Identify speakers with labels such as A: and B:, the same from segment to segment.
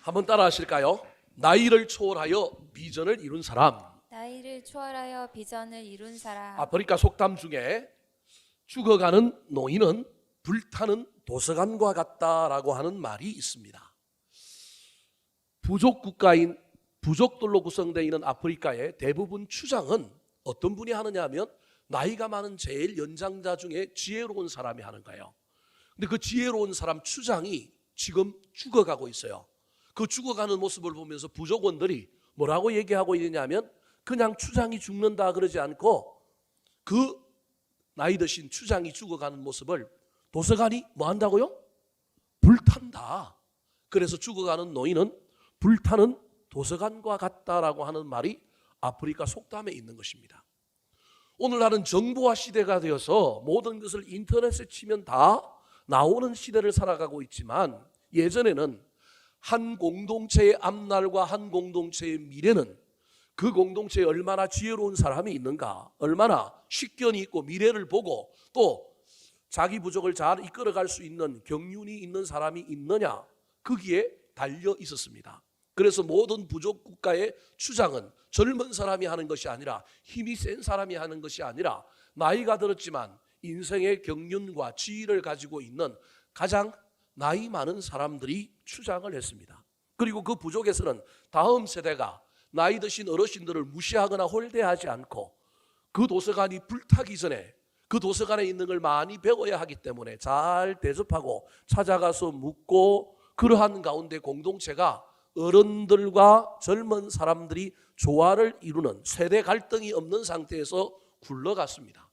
A: 한번 따라 하실까요? 나이를 초월하여 비전을 이룬 사람.
B: 나이를 초월하여 비전을 이룬 사람.
A: 아프리카 속담 중에 죽어가는 노인은 불타는 도서관과 같다라고 하는 말이 있습니다. 부족 국가인 부족들로 구성되어 있는 아프리카의 대부분 추장은 어떤 분이 하느냐 하면 나이가 많은 제일 연장자 중에 지혜로운 사람이 하는 거예요. 근데 그 지혜로운 사람 추장이 지금 죽어가고 있어요. 그 죽어가는 모습을 보면서 부족원들이 뭐라고 얘기하고 있느냐면 그냥 추장이 죽는다 그러지 않고 그 나이 드신 추장이 죽어가는 모습을 도서관이 뭐 한다고요? 불탄다. 그래서 죽어가는 노인은 불타는 도서관과 같다라고 하는 말이 아프리카 속담에 있는 것입니다. 오늘날은 정보화 시대가 되어서 모든 것을 인터넷에 치면 다 나오는 시대를 살아가고 있지만 예전에는 한 공동체의 앞날과 한 공동체의 미래는 그 공동체에 얼마나 지혜로운 사람이 있는가, 얼마나 식견이 있고 미래를 보고 또 자기 부족을 잘 이끌어갈 수 있는 경륜이 있는 사람이 있느냐, 거기에 달려 있었습니다. 그래서 모든 부족 국가의 추장은 젊은 사람이 하는 것이 아니라 힘이 센 사람이 하는 것이 아니라 나이가 들었지만 인생의 경륜과 지위를 가지고 있는 가장 나이 많은 사람들이 추장을 했습니다. 그리고 그 부족에서는 다음 세대가 나이 드신 어르신들을 무시하거나 홀대하지 않고 그 도서관이 불타기 전에 그 도서관에 있는 걸 많이 배워야 하기 때문에 잘 대접하고 찾아가서 묻고 그러한 가운데 공동체가 어른들과 젊은 사람들이 조화를 이루는 세대 갈등이 없는 상태에서 굴러갔습니다.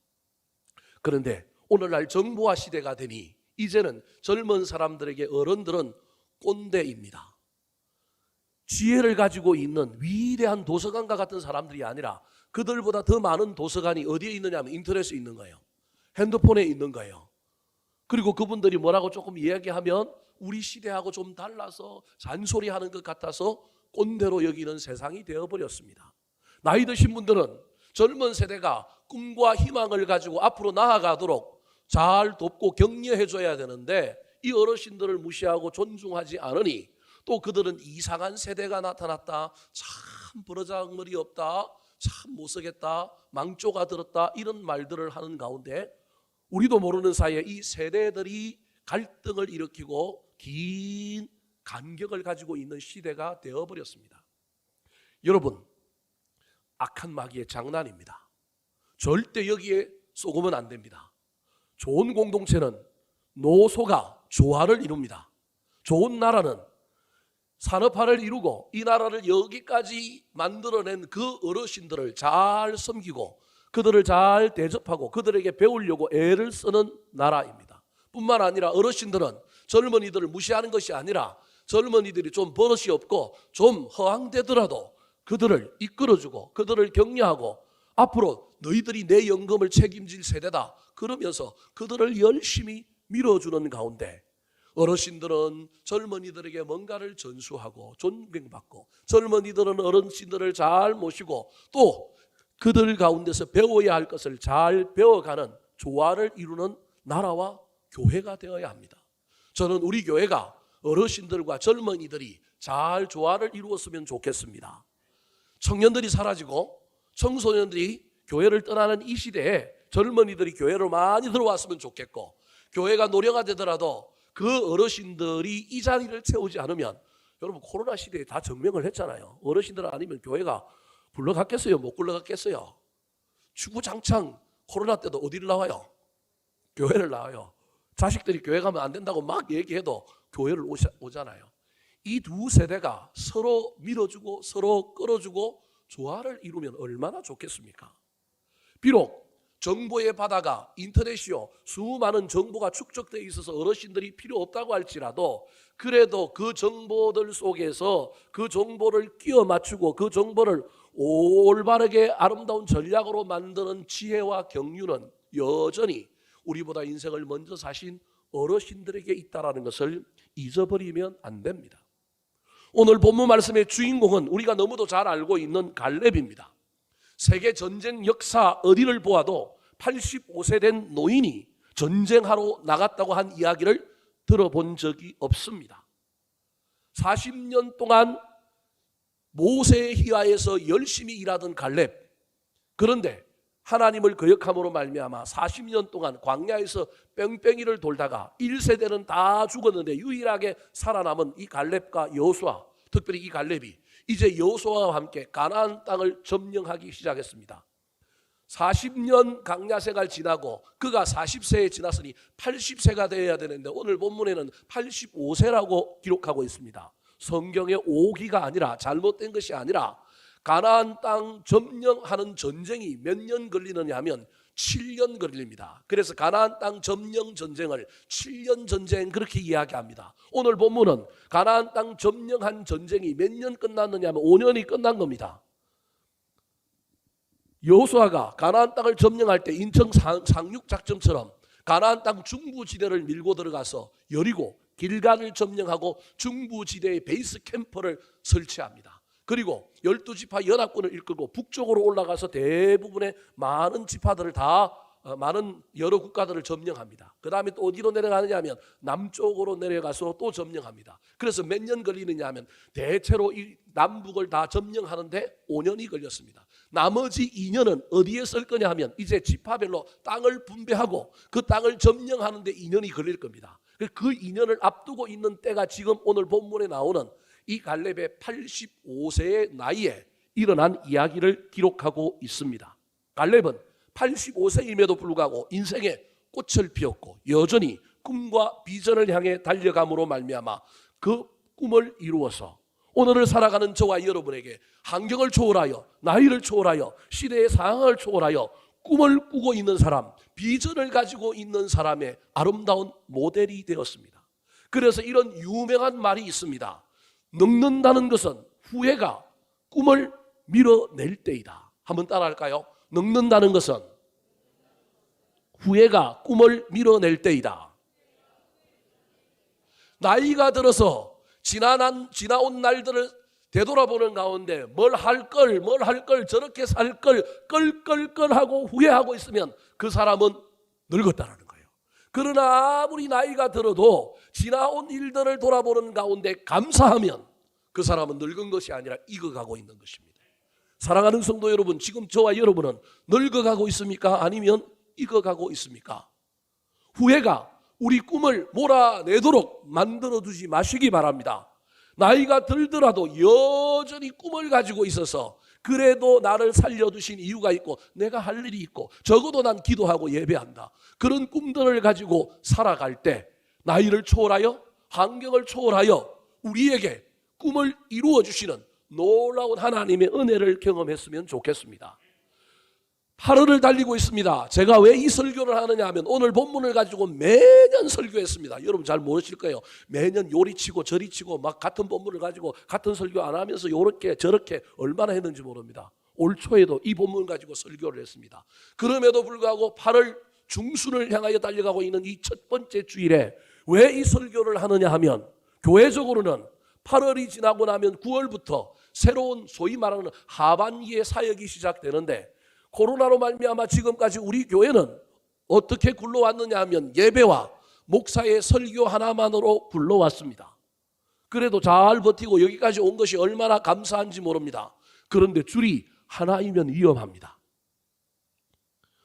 A: 그런데 오늘날 정보화 시대가 되니 이제는 젊은 사람들에게 어른들은 꼰대입니다. 지혜를 가지고 있는 위대한 도서관과 같은 사람들이 아니라 그들보다 더 많은 도서관이 어디에 있느냐 하면 인터넷에 있는 거예요. 핸드폰에 있는 거예요. 그리고 그분들이 뭐라고 조금 이야기하면 우리 시대하고 좀 달라서 잔소리하는 것 같아서 꼰대로 여기는 세상이 되어버렸습니다. 나이 드신 분들은 젊은 세대가 꿈과 희망을 가지고 앞으로 나아가도록 잘 돕고 격려해줘야 되는데 이 어르신들을 무시하고 존중하지 않으니 또 그들은 이상한 세대가 나타났다, 참 버르장머리 없다, 참 못쓰겠다, 망조가 들었다, 이런 말들을 하는 가운데 우리도 모르는 사이에 이 세대들이 갈등을 일으키고 긴 간격을 가지고 있는 시대가 되어버렸습니다. 여러분, 악한 마귀의 장난입니다. 절대 여기에 속으면 안 됩니다. 좋은 공동체는 노소가 조화를 이룹니다. 좋은 나라는 산업화를 이루고 이 나라를 여기까지 만들어낸 그 어르신들을 잘 섬기고 그들을 잘 대접하고 그들에게 배우려고 애를 쓰는 나라입니다. 뿐만 아니라 어르신들은 젊은이들을 무시하는 것이 아니라 젊은이들이 좀 버릇이 없고 좀 허황되더라도 그들을 이끌어주고 그들을 격려하고 앞으로 너희들이 내 영검을 책임질 세대다 그러면서 그들을 열심히 밀어주는 가운데 어르신들은 젊은이들에게 뭔가를 전수하고 존경받고 젊은이들은 어르신들을 잘 모시고 또 그들 가운데서 배워야 할 것을 잘 배워가는 조화를 이루는 나라와 교회가 되어야 합니다. 저는 우리 교회가 어르신들과 젊은이들이 잘 조화를 이루었으면 좋겠습니다. 청년들이 사라지고 청소년들이 교회를 떠나는 이 시대에 젊은이들이 교회로 많이 들어왔으면 좋겠고 교회가 노령화 되더라도 그 어르신들이 이 자리를 채우지 않으면 여러분 코로나 시대에 다 증명을 했잖아요. 어르신들 아니면 교회가 굴러갔겠어요? 못 굴러갔겠어요? 주구장창 코로나 때도 어디를 나와요? 교회를 나와요. 자식들이 교회 가면 안 된다고 막 얘기해도 교회를 오잖아요. 이 두 세대가 서로 밀어주고 서로 끌어주고 조화를 이루면 얼마나 좋겠습니까? 비록 정보의 바다가 인터넷이요 수많은 정보가 축적되어 있어서 어르신들이 필요 없다고 할지라도 그래도 그 정보들 속에서 그 정보를 끼워 맞추고 그 정보를 올바르게 아름다운 전략으로 만드는 지혜와 경륜은 여전히 우리보다 인생을 먼저 사신 어르신들에게 있다는 것을 잊어버리면 안 됩니다. 오늘 본문 말씀의 주인공은 우리가 너무도 잘 알고 있는 갈렙입니다. 세계 전쟁 역사 어디를 보아도 85세 된 노인이 전쟁하러 나갔다고 한 이야기를 들어본 적이 없습니다. 40년 동안 모세의 희하에서 열심히 일하던 갈렙, 그런데 하나님을 거역함으로 말미암아 40년 동안 광야에서 뺑뺑이를 돌다가 1세대는 다 죽었는데 유일하게 살아남은 이 갈렙과 여호수아, 특별히 이 갈렙이 이제 여호수아와 함께 가나안 땅을 점령하기 시작했습니다. 40년 광야 생활 지나고 그가 40세에 지났으니 80세가 되어야 되는데 오늘 본문에는 85세라고 기록하고 있습니다. 성경의 오기가 아니라, 잘못된 것이 아니라 가나안 땅 점령하는 전쟁이 몇 년 걸리느냐 하면 7년 걸립니다. 그래서 가나안 땅 점령 전쟁을 7년 전쟁 그렇게 이야기합니다. 오늘 본문은 가나안 땅 점령한 전쟁이 몇 년 끝났느냐 하면 5년이 끝난 겁니다. 여호수아가 가나안 땅을 점령할 때 인천 상륙 작전처럼 가나안 땅 중부지대를 밀고 들어가서 여리고 길간을 점령하고 중부지대의 베이스 캠프를 설치합니다. 그리고 12지파 연합군을 이끌고 북쪽으로 올라가서 대부분의 많은 지파들을 많은 여러 국가들을 점령합니다. 그 다음에 또 어디로 내려가느냐 하면 남쪽으로 내려가서 또 점령합니다. 그래서 몇 년 걸리느냐 하면 대체로 이 남북을 다 점령하는데 5년이 걸렸습니다. 나머지 2년은 어디에 쓸 거냐 하면 이제 지파별로 땅을 분배하고 그 땅을 점령하는데 2년이 걸릴 겁니다. 그 2년을 앞두고 있는 때가 지금 오늘 본문에 나오는 이 갈렙의 85세의 나이에 일어난 이야기를 기록하고 있습니다. 갈렙은 85세임에도 불구하고 인생에 꽃을 피웠고 여전히 꿈과 비전을 향해 달려감으로 말미암아 그 꿈을 이루어서 오늘을 살아가는 저와 여러분에게 환경을 초월하여, 나이를 초월하여, 시대의 상황을 초월하여 꿈을 꾸고 있는 사람, 비전을 가지고 있는 사람의 아름다운 모델이 되었습니다. 그래서 이런 유명한 말이 있습니다. 늙는다는 것은 후회가 꿈을 밀어낼 때이다. 한번 따라할까요? 늙는다는 것은 후회가 꿈을 밀어낼 때이다. 나이가 들어서 지나온 날들을 되돌아보는 가운데 뭘 할 걸 저렇게 살 걸 끌끌끌하고 후회하고 있으면 그 사람은 늙었다는 거예요. 그러나 아무리 나이가 들어도 지나온 일들을 돌아보는 가운데 감사하면 그 사람은 늙은 것이 아니라 익어가고 있는 것입니다. 사랑하는 성도 여러분, 지금 저와 여러분은 늙어가고 있습니까? 아니면 익어가고 있습니까? 후회가 우리 꿈을 몰아내도록 만들어두지 마시기 바랍니다. 나이가 들더라도 여전히 꿈을 가지고 있어서 그래도 나를 살려두신 이유가 있고 내가 할 일이 있고 적어도 난 기도하고 예배한다. 그런 꿈들을 가지고 살아갈 때 나이를 초월하여 환경을 초월하여 우리에게 꿈을 이루어 주시는 놀라운 하나님의 은혜를 경험했으면 좋겠습니다. 8월을 달리고 있습니다. 제가 왜 이 설교를 하느냐 하면 오늘 본문을 가지고 매년 설교했습니다. 여러분 잘 모르실 거예요. 매년 요리치고 저리치고 막 같은 본문을 가지고 같은 설교 안 하면서 요렇게 저렇게 얼마나 했는지 모릅니다. 올 초에도 이 본문을 가지고 설교를 했습니다. 그럼에도 불구하고 8월 중순을 향하여 달려가고 있는 이 첫 번째 주일에 왜 이 설교를 하느냐 하면 교회적으로는 8월이 지나고 나면 9월부터 새로운 소위 말하는 하반기의 사역이 시작되는데 코로나로 말미암아 지금까지 우리 교회는 어떻게 굴러왔느냐 하면 예배와 목사의 설교 하나만으로 굴러왔습니다. 그래도 잘 버티고 여기까지 온 것이 얼마나 감사한지 모릅니다. 그런데 줄이 하나이면 위험합니다.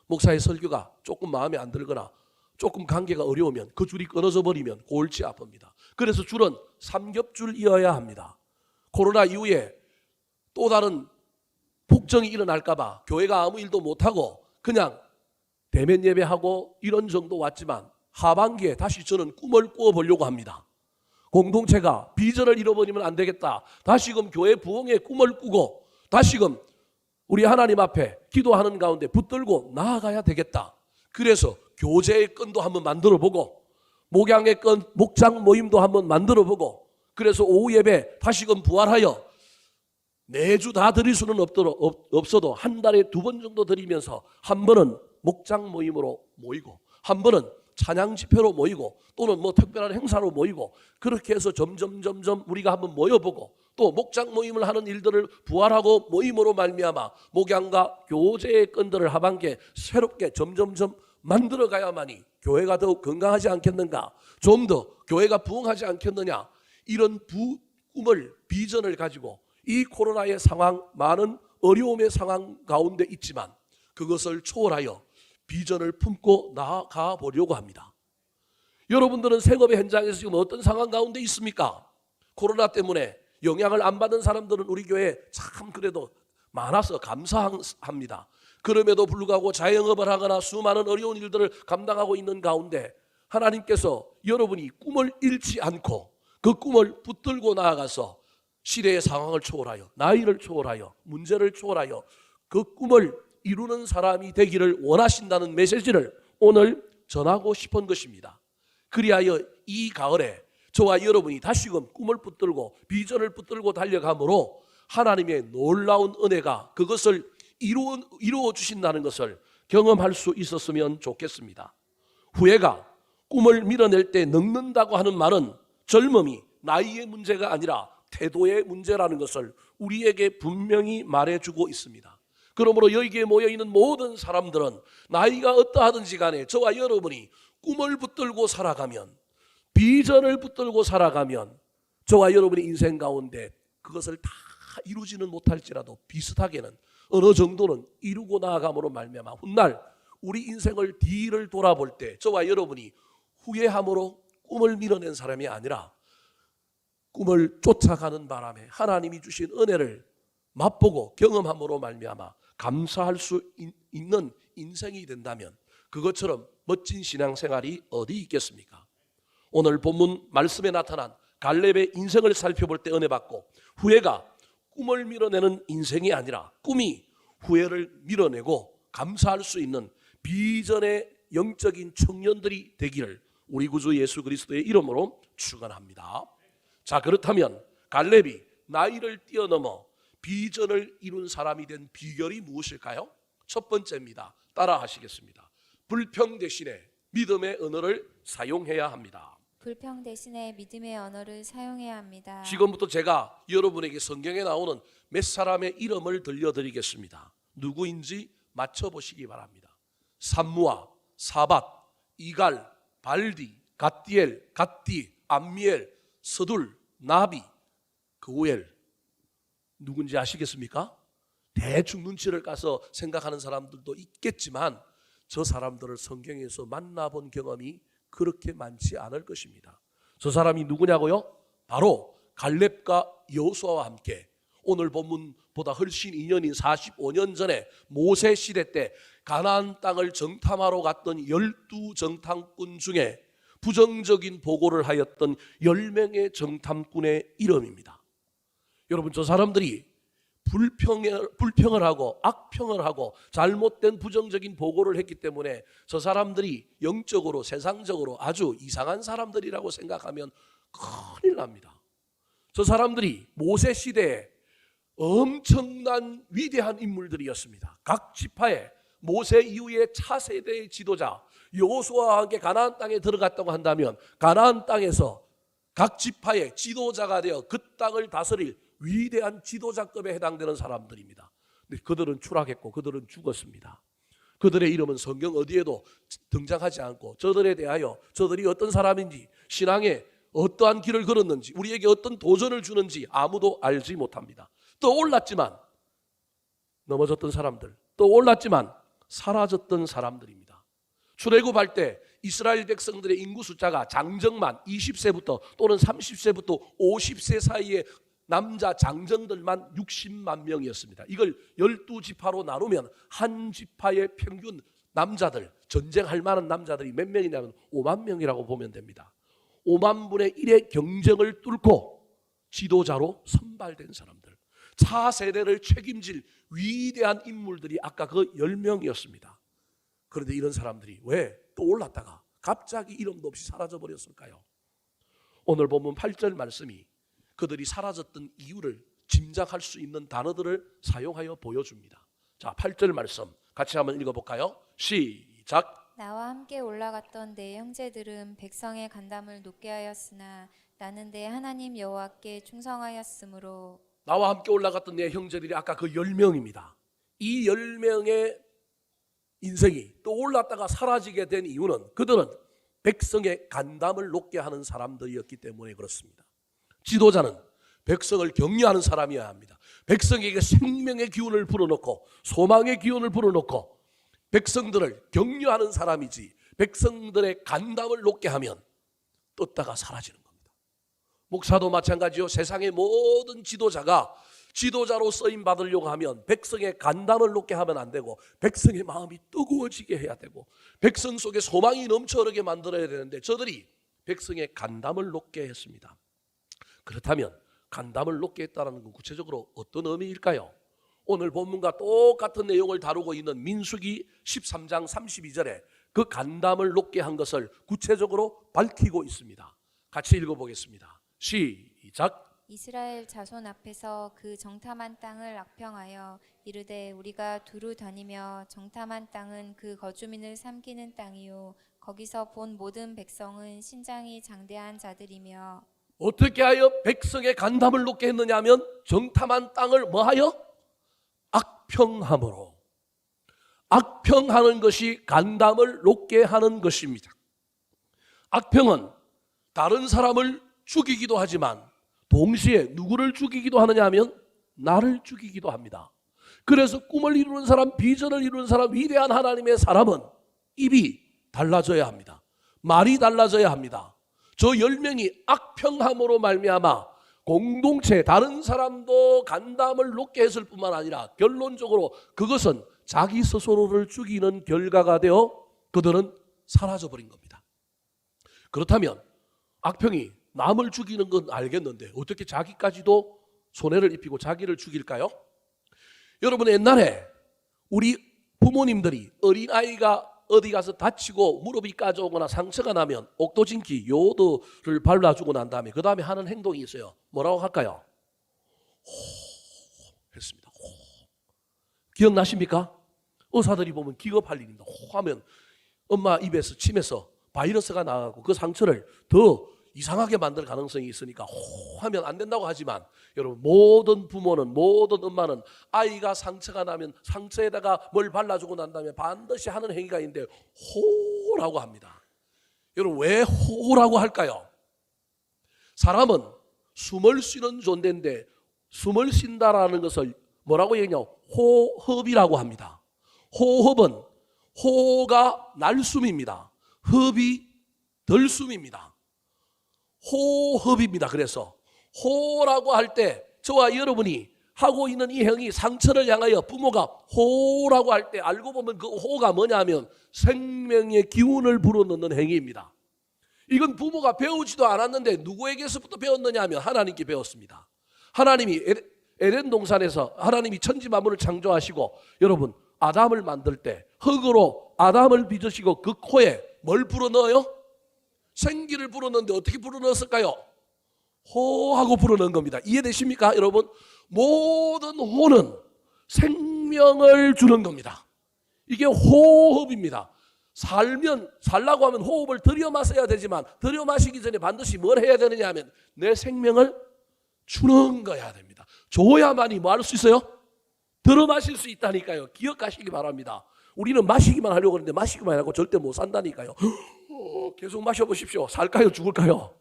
A: 목사의 설교가 조금 마음에 안 들거나 조금 관계가 어려우면 그 줄이 끊어져 버리면 골치 아픕니다. 그래서 줄은 삼겹줄이어야 합니다. 코로나 이후에 또 다른 폭정이 일어날까 봐 교회가 아무 일도 못하고 그냥 대면 예배하고 이런 정도 왔지만 하반기에 다시 저는 꿈을 꾸어보려고 합니다. 공동체가 비전을 잃어버리면 안 되겠다. 다시금 교회 부흥의 꿈을 꾸고 다시금 우리 하나님 앞에 기도하는 가운데 붙들고 나아가야 되겠다. 그래서 교제의 끈도 한번 만들어보고 목양의 끈, 목장 모임도 한번 만들어보고 그래서 오후 예배 다시금 부활하여 매주 다 드릴 수는 없어도 한 달에 2번 정도 드리면서 한 번은 목장 모임으로 모이고 한 번은 찬양 집회로 모이고 또는 뭐 특별한 행사로 모이고 그렇게 해서 점점 우리가 한번 모여보고 또 목장 모임을 하는 일들을 부활하고 모임으로 말미암아 목양과 교제의 끈들을 하반기에 새롭게 점점 만들어가야만이 교회가 더욱 건강하지 않겠는가, 좀 더 교회가 부흥하지 않겠느냐, 이런 꿈을, 비전을 가지고 이 코로나의 상황, 많은 어려움의 상황 가운데 있지만 그것을 초월하여 비전을 품고 나아가 보려고 합니다. 여러분들은 생업의 현장에서 지금 어떤 상황 가운데 있습니까? 코로나 때문에 영향을 안 받은 사람들은 우리 교회에 참 그래도 많아서 감사합니다. 그럼에도 불구하고 자영업을 하거나 수많은 어려운 일들을 감당하고 있는 가운데 하나님께서 여러분이 꿈을 잃지 않고 그 꿈을 붙들고 나아가서 시대의 상황을 초월하여, 나이를 초월하여, 문제를 초월하여 그 꿈을 이루는 사람이 되기를 원하신다는 메시지를 오늘 전하고 싶은 것입니다. 그리하여 이 가을에 저와 여러분이 다시금 꿈을 붙들고 비전을 붙들고 달려가므로 하나님의 놀라운 은혜가 그것을 이루어 주신다는 것을 경험할 수 있었으면 좋겠습니다. 후회가 꿈을 밀어낼 때 늙는다고 하는 말은 젊음이 나이의 문제가 아니라 태도의 문제라는 것을 우리에게 분명히 말해주고 있습니다. 그러므로 여기에 모여있는 모든 사람들은 나이가 어떠하든지 간에 저와 여러분이 꿈을 붙들고 살아가면, 비전을 붙들고 살아가면 저와 여러분의 인생 가운데 그것을 다 이루지는 못할지라도 비슷하게는 어느 정도는 이루고 나아감으로 말미암아 훗날 우리 인생을 뒤를 돌아볼 때 저와 여러분이 후회함으로 꿈을 밀어낸 사람이 아니라 꿈을 쫓아가는 바람에 하나님이 주신 은혜를 맛보고 경험함으로 말미암아 감사할 수 있는 인생이 된다면 그것처럼 멋진 신앙생활이 어디 있겠습니까? 오늘 본문 말씀에 나타난 갈렙의 인생을 살펴볼 때 은혜 받고 후회가 꿈을 밀어내는 인생이 아니라 꿈이 후회를 밀어내고 감사할 수 있는 비전의 영적인 청년들이 되기를 우리 구주 예수 그리스도의 이름으로 축원합니다. 자, 그렇다면 갈렙이 나이를 뛰어넘어 비전을 이룬 사람이 된 비결이 무엇일까요? 첫 번째입니다. 따라 하시겠습니다. 불평 대신에 믿음의 언어를 사용해야 합니다.
B: 불평 대신에 믿음의 언어를 사용해야 합니다.
A: 지금부터 제가 여러분에게 성경에 나오는 몇 사람의 이름을 들려드리겠습니다. 누구인지 맞춰보시기 바랍니다. 삼무아, 사밧, 이갈, 발디, 갓디엘, 갓디, 암미엘, 서둘, 나비, 그오엘. 누군지 아시겠습니까? 대충 눈치를 까서 생각하는 사람들도 있겠지만 저 사람들을 성경에서 만나본 경험이 그렇게 많지 않을 것입니다. 저 사람이 누구냐고요? 바로 갈렙과 여호수아와 함께 오늘 본문보다 훨씬 2년인 45년 전에 모세 시대 때 가나안 땅을 정탐하러 갔던 12정탐꾼 중에 부정적인 보고를 하였던 10명의 정탐꾼의 이름입니다. 여러분, 저 사람들이 불평을 하고 악평을 하고 잘못된 부정적인 보고를 했기 때문에 저 사람들이 영적으로 세상적으로 아주 이상한 사람들이라고 생각하면 큰일 납니다. 저 사람들이 모세 시대에 엄청난 위대한 인물들이었습니다. 각 지파에 모세 이후의 차세대의 지도자 여호수아와 함께 가나안 땅에 들어갔다고 한다면 가나안 땅에서 각 지파의 지도자가 되어 그 땅을 다스릴 위대한 지도자급에 해당되는 사람들입니다. 근데 그들은 추락했고 그들은 죽었습니다. 그들의 이름은 성경 어디에도 등장하지 않고 저들에 대하여 저들이 어떤 사람인지 신앙에 어떠한 길을 걸었는지 우리에게 어떤 도전을 주는지 아무도 알지 못합니다. 떠올랐지만 넘어졌던 사람들, 떠올랐지만 사라졌던 사람들입니다. 출애굽할 때 이스라엘 백성들의 인구 숫자가 장정만 20세부터 또는 30세부터 50세 사이에 남자 장정들만 60만 명이었습니다. 이걸 12지파로 나누면 한 지파의 평균 남자들, 전쟁할 만한 남자들이 몇 명이냐면 5만 명이라고 보면 됩니다. 5만 분의 1의 경쟁을 뚫고 지도자로 선발된 사람들, 차세대를 책임질 위대한 인물들이 아까 그 10명이었습니다. 그런데 이런 사람들이 왜 떠올랐다가 갑자기 이름도 없이 사라져버렸을까요? 오늘 본문 8절 말씀이 그들이 사라졌던 이유를 짐작할 수 있는 단어들을 사용하여 보여줍니다. 자, 8절 말씀 같이 한번 읽어볼까요? 시작.
B: 나와 함께 올라갔던 내 형제들은 백성의 간담을 높게 하였으나 나는 내 하나님 여호와께 충성하였으므로.
A: 나와 함께 올라갔던 내 형제들이 아까 그 10명입니다. 이 10명의 인생이 또 올랐다가 사라지게 된 이유는 그들은 백성의 간담을 높게 하는 사람들이었기 때문에 그렇습니다. 지도자는 백성을 격려하는 사람이어야 합니다. 백성에게 생명의 기운을 불어넣고 소망의 기운을 불어넣고 백성들을 격려하는 사람이지, 백성들의 간담을 높게 하면 떴다가 사라지는 겁니다. 목사도 마찬가지요. 세상의 모든 지도자가 지도자로 쓰임 받으려고 하면 백성의 간담을 높게 하면 안 되고 백성의 마음이 뜨거워지게 해야 되고 백성 속에 소망이 넘쳐 흐르게 만들어야 되는데, 저들이 백성의 간담을 높게 했습니다. 그렇다면 간담을 높게 했다는 건 구체적으로 어떤 의미일까요? 오늘 본문과 똑같은 내용을 다루고 있는 민수기 13장 32절에 그 간담을 높게 한 것을 구체적으로 밝히고 있습니다. 같이 읽어보겠습니다. 시작.
B: 이스라엘 자손 앞에서 그 정탐한 땅을 악평하여 이르되 우리가 두루 다니며 정탐한 땅은 그 거주민을 삼키는 땅이요 거기서 본 모든 백성은 신장이 장대한 자들이며.
A: 어떻게 하여 백성의 간담을 높게 했느냐 하면 정탐한 땅을 뭐하여? 악평함으로. 악평하는 것이 간담을 높게 하는 것입니다. 악평은 다른 사람을 죽이기도 하지만 동시에 누구를 죽이기도 하느냐 하면 나를 죽이기도 합니다. 그래서 꿈을 이루는 사람, 비전을 이루는 사람, 위대한 하나님의 사람은 입이 달라져야 합니다. 말이 달라져야 합니다. 저 10명이 악평함으로 말미암아 공동체 다른 사람도 간담을 높게 했을 뿐만 아니라 결론적으로 그것은 자기 스스로를 죽이는 결과가 되어 그들은 사라져버린 겁니다. 그렇다면 악평이 남을 죽이는 건 알겠는데 어떻게 자기까지도 손해를 입히고 자기를 죽일까요? 여러분, 옛날에 우리 부모님들이 어린아이가 어디 가서 다치고 무릎이 까져오거나 상처가 나면 옥도진기 요오드를 발라주고 난 다음에 그 다음에 하는 행동이 있어요. 뭐라고 할까요? 호 했습니다. 호. 기억나십니까? 의사들이 보면 기겁할 일입니다. 호 하면 엄마 입에서 침에서 바이러스가 나가고 그 상처를 더 이상하게 만들 가능성이 있으니까 호 하면 안 된다고 하지만, 여러분, 모든 부모는, 모든 엄마는 아이가 상처가 나면 상처에다가 뭘 발라주고 난 다음에 반드시 하는 행위가 있는데 호라고 합니다. 여러분, 왜 호라고 할까요? 사람은 숨을 쉬는 존재인데 숨을 쉰다라는 것을 뭐라고 얘기하냐? 호흡이라고 합니다. 호흡은 호가 날숨입니다. 흡이 덜숨입니다. 호흡입니다. 그래서 호라고 할 때 저와 여러분이 하고 있는 이 행위, 상처를 향하여 부모가 호라고 할 때 알고 보면 그 호가 뭐냐 하면 생명의 기운을 불어넣는 행위입니다. 이건 부모가 배우지도 않았는데 누구에게서부터 배웠느냐 하면 하나님께 배웠습니다. 하나님이 에덴 동산에서 하나님이 천지 만물을 창조하시고 여러분 아담을 만들 때 흙으로 아담을 빚으시고 그 코에 뭘 불어넣어요? 생기를 불어넣는데 어떻게 불어넣었을까요? 호하고 불어넣은 겁니다. 이해되십니까 여러분? 모든 호는 생명을 주는 겁니다. 이게 호흡입니다. 살라고 하면 호흡을 들여 마셔야 되지만 들여 마시기 전에 반드시 뭘 해야 되느냐 하면 내 생명을 주는 거야 됩니다. 줘야만이 뭐 할 수 있어요? 들어 마실 수 있다니까요. 기억하시기 바랍니다. 우리는 마시기만 하려고 하는데 마시기만 하고 절대 못 산다니까요. 계속 마셔보십시오. 살까요? 죽을까요?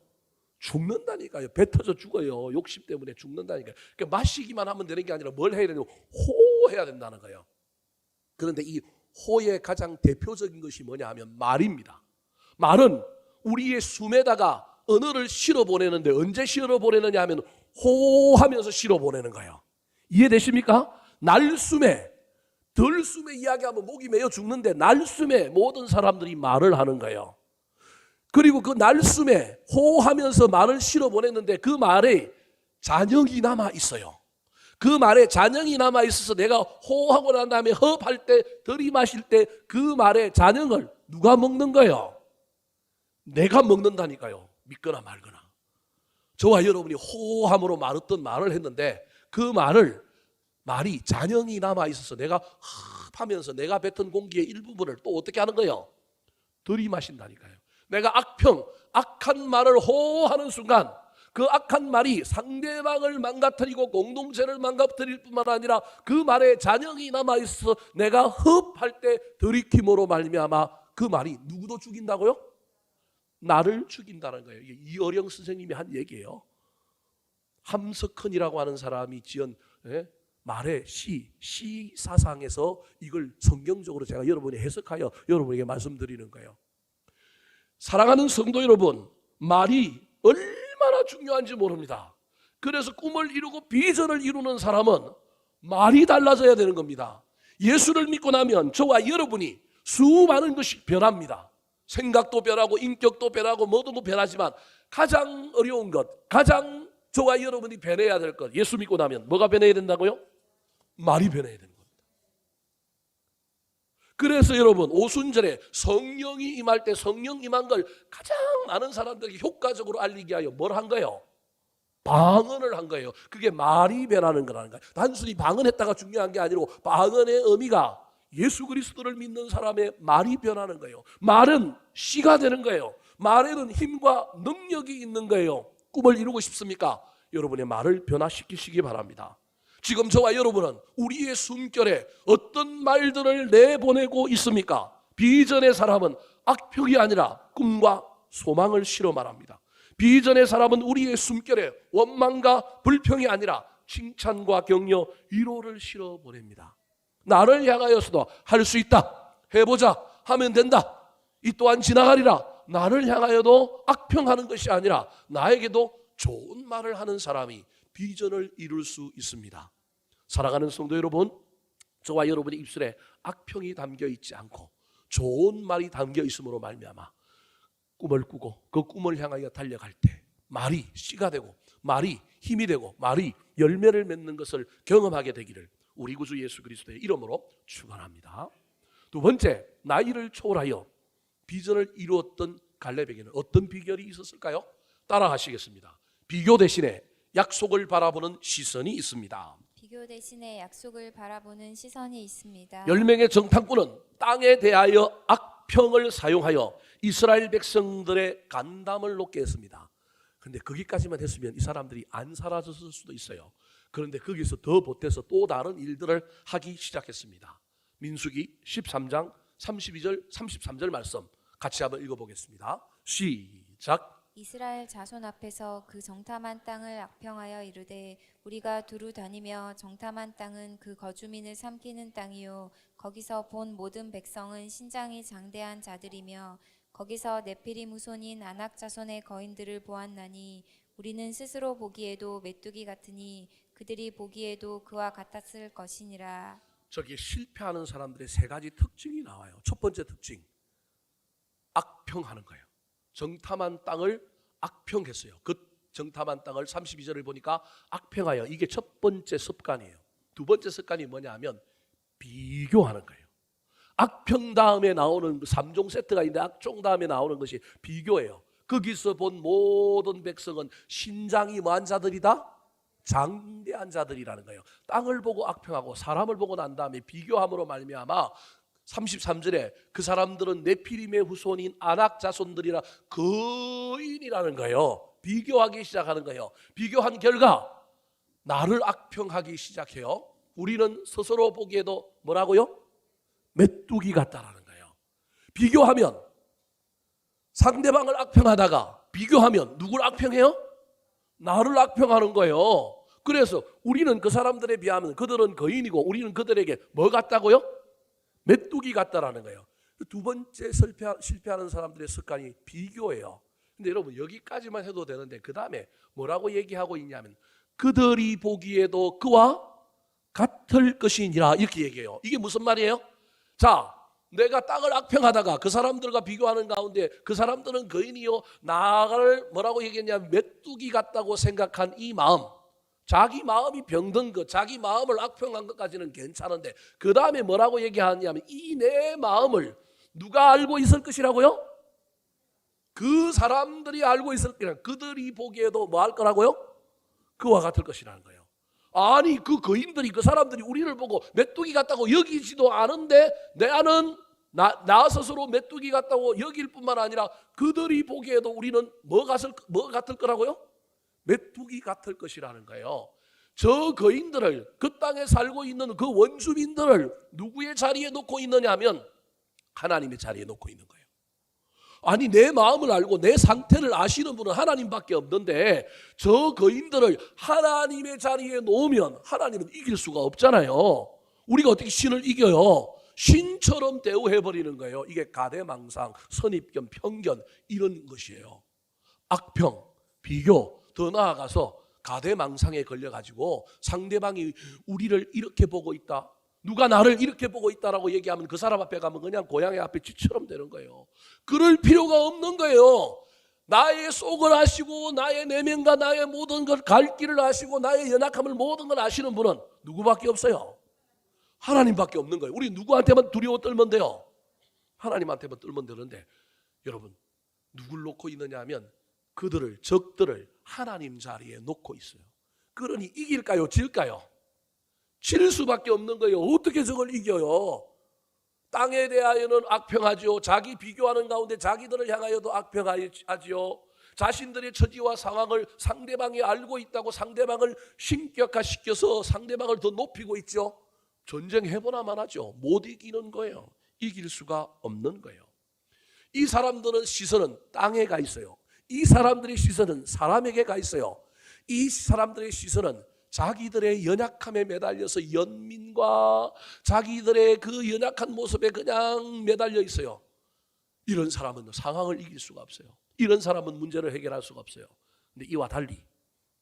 A: 죽는다니까요. 배 터져 죽어요. 욕심 때문에 죽는다니까요. 그러니까 마시기만 하면 되는 게 아니라 뭘 해야 되냐고 호해야 된다는 거예요. 그런데 이 호의 가장 대표적인 것이 뭐냐 하면 말입니다. 말은 우리의 숨에다가 언어를 실어보내는데 언제 실어보내느냐 하면 호하면서 실어보내는 거예요. 이해되십니까? 날숨에 덜숨에 이야기하면 목이 메어 죽는데 날숨에 모든 사람들이 말을 하는 거예요. 그리고 그 날숨에 호하면서 말을 실어보냈는데 그 말에 잔영이 남아 있어요. 그 말에 잔영이 남아 있어서 내가 호하고 난 다음에 흡할 때 들이마실 때 그 말에 잔영을 누가 먹는 거예요? 내가 먹는다니까요. 믿거나 말거나. 저와 여러분이 호함으로 어떤 말을 했는데 그 말이 잔영이 남아 있어서 내가 흡하면서 내가 뱉은 공기의 일부분을 또 어떻게 하는 거예요? 들이마신다니까요. 내가 악한 말을 호하는 순간 그 악한 말이 상대방을 망가뜨리고 공동체를 망가뜨릴 뿐만 아니라 그 말에 잔영이 남아 있어서 내가 흡할 때 들이킴으로 말미암아 그 말이 누구도 죽인다고요? 나를 죽인다는 거예요. 이게 이어령 선생님이 한 얘기예요. 함석헌이라고 하는 사람이 지은 말의 시 사상에서 이걸 성경적으로 제가 여러분이 해석하여 여러분에게 말씀드리는 거예요. 사랑하는 성도 여러분, 말이 얼마나 중요한지 모릅니다. 그래서 꿈을 이루고 비전을 이루는 사람은 말이 달라져야 되는 겁니다. 예수를 믿고 나면 저와 여러분이 수많은 것이 변합니다. 생각도 변하고 인격도 변하고 모든 거 변하지만 가장 어려운 것, 가장 저와 여러분이 변해야 될 것, 예수 믿고 나면 뭐가 변해야 된다고요? 말이 변해야 되는 겁니다. 그래서 여러분 오순절에 성령이 임할 때 성령 임한 걸 가장 많은 사람들에게 효과적으로 알리기 위하여 뭘 한 거예요? 방언을 한 거예요. 그게 말이 변하는 거라는 거예요. 단순히 방언했다가 중요한 게 아니고 방언의 의미가 예수 그리스도를 믿는 사람의 말이 변하는 거예요. 말은 씨가 되는 거예요. 말에는 힘과 능력이 있는 거예요. 꿈을 이루고 싶습니까? 여러분의 말을 변화시키시기 바랍니다. 지금 저와 여러분은 우리의 숨결에 어떤 말들을 내보내고 있습니까? 비전의 사람은 악평이 아니라 꿈과 소망을 실어 말합니다. 비전의 사람은 우리의 숨결에 원망과 불평이 아니라 칭찬과 격려, 위로를 실어 보냅니다. 나를 향하여서도 할 수 있다, 해보자, 하면 된다, 이 또한 지나가리라. 나를 향하여도 악평하는 것이 아니라 나에게도 좋은 말을 하는 사람이 비전을 이룰 수 있습니다. 사랑하는 성도 여러분, 저와 여러분의 입술에 악평이 담겨 있지 않고 좋은 말이 담겨 있음으로 말미암아 꿈을 꾸고 그 꿈을 향하여 달려갈 때 말이 씨가 되고 말이 힘이 되고 말이 열매를 맺는 것을 경험하게 되기를 우리 구주 예수 그리스도의 이름으로 축원합니다. 두 번째, 나이를 초월하여 비전을 이루었던 갈렙에게는 어떤 비결이 있었을까요? 따라하시겠습니다. 비교 대신에 약속을 바라보는 시선이 있습니다.
B: 비교 대신에 약속을 바라보는 시선이 있습니다.
A: 10명의 정탐꾼은 땅에 대하여 악평을 사용하여 이스라엘 백성들의 간담을 높게 했습니다. 그런데 거기까지만 했으면 이 사람들이 안 사라졌을 수도 있어요. 그런데 거기서 더 보태서 또 다른 일들을 하기 시작했습니다. 민수기 13장 32절 33절 말씀 같이 한번 읽어보겠습니다. 시작.
B: 이스라엘 자손 앞에서 그 정탐한 땅을 악평하여 이르되 우리가 두루 다니며 정탐한 땅은 그 거주민을 삼키는 땅이요 거기서 본 모든 백성은 신장이 장대한 자들이며 거기서 네피림 후손인 아낙 자손의 거인들을 보았나니 우리는 스스로 보기에도 메뚜기 같으니 그들이 보기에도 그와 같았을 것이니라.
A: 저기 실패하는 사람들의 세 가지 특징이 나와요. 첫 번째 특징, 악평하는 거예요. 정탐한 땅을 악평했어요. 그 정탐한 땅을 32절을 보니까 악평하여, 이게 첫 번째 습관이에요. 두 번째 습관이 뭐냐면 비교하는 거예요. 악평 다음에 나오는 3종 세트가 있는데 악종 다음에 나오는 것이 비교예요. 거기서 본 모든 백성은 신장이 뭐한 자들이다? 장대한 자들이라는 거예요. 땅을 보고 악평하고 사람을 보고 난 다음에 비교함으로 말미암아 33절에 그 사람들은 네피림의 후손인 아낙 자손들이라 거인이라는 거예요. 비교하기 시작하는 거예요. 비교한 결과 나를 악평하기 시작해요. 우리는 스스로 보기에도 뭐라고요? 메뚜기 같다라는 거예요. 비교하면 상대방을 악평하다가 비교하면 누굴 악평해요? 나를 악평하는 거예요. 그래서 우리는 그 사람들에 비하면 그들은 거인이고 우리는 그들에게 뭐 같다고요? 메뚜기 같다라는 거예요. 두 번째 실패하는 사람들의 습관이 비교예요. 근데 여러분 여기까지만 해도 되는데 그 다음에 뭐라고 얘기하고 있냐면 그들이 보기에도 그와 같을 것이니라 이렇게 얘기해요. 이게 무슨 말이에요? 자, 내가 땅을 악평하다가 그 사람들과 비교하는 가운데 그 사람들은 거인이요 나를 뭐라고 얘기했냐면 메뚜기 같다고 생각한 이 마음, 자기 마음이 병든 것, 자기 마음을 악평한 것까지는 괜찮은데 그 다음에 뭐라고 얘기하냐면 이 내 마음을 누가 알고 있을 것이라고요? 그 사람들이 알고 있을 거라. 그들이 보기에도 뭐 할 거라고요? 그와 같을 것이라는 거예요. 아니 그 거인들이 그 사람들이 우리를 보고 메뚜기 같다고 여기지도 않은데 나는 나 스스로 메뚜기 같다고 여길 뿐만 아니라 그들이 보기에도 우리는 뭐 같을 거라고요? 메뚜기 같을 것이라는 거예요. 저 거인들을, 그 땅에 살고 있는 그 원주민들을 누구의 자리에 놓고 있느냐 하면 하나님의 자리에 놓고 있는 거예요. 아니 내 마음을 알고 내 상태를 아시는 분은 하나님밖에 없는데 저 거인들을 하나님의 자리에 놓으면 하나님은 이길 수가 없잖아요. 우리가 어떻게 신을 이겨요? 신처럼 대우해버리는 거예요. 이게 가대망상, 선입견, 편견 이런 것이에요. 악평, 비교, 더 나아가서 가대망상에 걸려가지고 상대방이 우리를 이렇게 보고 있다, 누가 나를 이렇게 보고 있다라고 얘기하면 그 사람 앞에 가면 그냥 고양이 앞에 쥐처럼 되는 거예요. 그럴 필요가 없는 거예요. 나의 속을 아시고 나의 내면과 나의 모든 걸 갈 길을 아시고 나의 연약함을 모든 걸 아시는 분은 누구밖에 없어요? 하나님밖에 없는 거예요. 우리 누구한테만 두려워 떨면 돼요? 하나님한테만 떨면 되는데 여러분 누굴 놓고 있느냐 하면 그들을, 적들을 하나님 자리에 놓고 있어요. 그러니 이길까요? 질까요? 질 수밖에 없는 거예요. 어떻게 저걸 이겨요? 땅에 대하여는 악평하지요. 자기 비교하는 가운데 자기들을 향하여도 악평하지요. 자신들의 처지와 상황을 상대방이 알고 있다고 상대방을 신격화시켜서 상대방을 더 높이고 있죠. 전쟁해보나만 하죠. 못 이기는 거예요. 이길 수가 없는 거예요. 이 사람들은 시선은 땅에 가 있어요. 이 사람들의 시선은 사람에게 가 있어요. 이 사람들의 시선은 자기들의 연약함에 매달려서 연민과 자기들의 그 연약한 모습에 그냥 매달려 있어요. 이런 사람은 상황을 이길 수가 없어요. 이런 사람은 문제를 해결할 수가 없어요. 근데 이와 달리